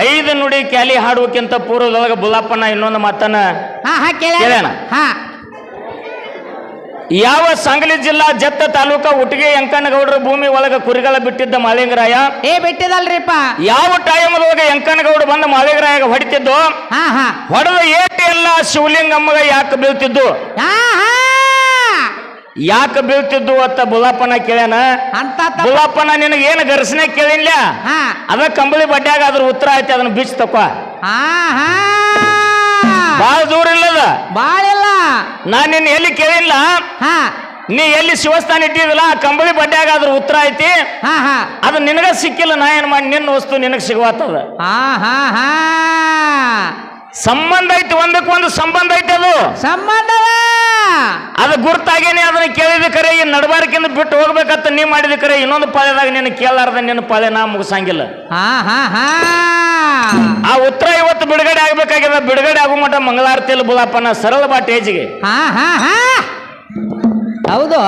5 ನುಡಿ ಕ್ಯಾಲಿ ಹಾಡುವಕ್ಕಿಂತ ಪೂರ್ವದೊಳಗ ಬುಲ್ಲಪ್ಪನ ಇನ್ನೊಂದು ಮಾತನ್ನ ಕೇಳೋಣ. ಯಾವ ಸಂಗಲಿ ಜಿಲ್ಲಾ ಜತ್ತ ತಾಲೂಕ ಉಟ್ಟಿಗೆ ಯಂಕನಗೌಡರ ಭೂಮಿ ಒಳಗ ಕುರಿಗಳ ಬಿಟ್ಟಿದ್ದ ಮಾಳಿಂಗರಾಯ ಬಿಟ್ಟಿದಲ್ರಿಪ್ಪ. ಯಾವ ಟೈಮದೊಳಗ ಯಂಕನಗೌಡ ಬಂದ ಮಾಳಿಂಗರಾಯ ಹೊಡಿತಿದ್ದು, ಹೊಡೆದ ಏಟಿ ಎಲ್ಲ ಶಿವಲಿಂಗಮ್ಮಗ ಯಾಕೆ ಬೀಳ್ತಿದ್ದು, ಯಾಕೆ ಬೀಳ್ತಿದ್ದು ಅಂತ ಬುಲ್ಲಪ್ಪನ ಕೇಳ್ಯಾನ. ಬುಲ್ಲಪ್ಪನ ನಿನಗೆ ಏನು ಗರ್ಸನೆ ಕೇಳಿಲ್ಲ, ಅದ ಕಂಬಳಿ ಬಡ್ಡ್ಯಾಗ ಅದ್ರ ಉತ್ತರ ಐತಿ, ಅದನ್ನ ಬೀಚ್ ತಕೋ. ಬಾಳ ದೂರ ಇಲ್ಲದ, ಬಾಳ ಇಲ್ಲ. ನಾನ್ ನಿನ್ನ ಎಲ್ಲಿ ಕೇಳಿಲ್ಲ, ನೀ ಎಲ್ಲಿ ಶಿವಸ್ಥಾನ ಇಟ್ಟಿದಿಲ್ಲ ಆ ಕಂಬಳಿ ಬಡ್ಡ್ಯಾಗ ಅದ್ರ ಉತ್ತರ ಐತಿ, ಅದು ನಿನಗ ಸಿಕ್ಕಿಲ್ಲ. ನಾ ಏನ್ ಮಾಡಿ ನಿನ್ನ ವಸ್ತು ನಿನಗ್ ಸಿಗುವತ್ತದ. ಸಂಬಂಧ ಐತಿ, ಒಂದಕ್ಕೊಂದು ಸಂಬಂಧ ಐತಿ. ಅದು ಸಂಬಂಧ ಅದು ಗುರ್ತಾಗೇನೆ ಅದನ್ನ ಕೇಳಿದ ಕರೆ ಈ ನಡಬಾರಕಿಂದ ಬಿಟ್ಟು ಹೋಗ್ಬೇಕಂತ ನೀ ಮಾಡಿದ ಕರೆ ಇನ್ನೊಂದು ಪಾಳ್ಯದಾಗ ನಿನ್ನ ಕೇಳಾರ್ದ ನಿನ್ನ ಪಾಳ್ಯ ನಾ ಮುಗಿಸಂಗಿಲ್ಲ. ಆ ಉತ್ತರ ಇವತ್ತು ಬಿಡುಗಡೆ ಆಗ್ಬೇಕಾಗ್ಯದ. ಬಿಡುಗಡೆ ಆಗೋ ಮಟ್ಟ ಮಂಗಳಾರತಿಯಲ್ಲಿ ಬುಲ್ಲಪ್ಪನ ಸರಳ ಬಾ ಟೇಜಿಗೆ. ಹೌದು.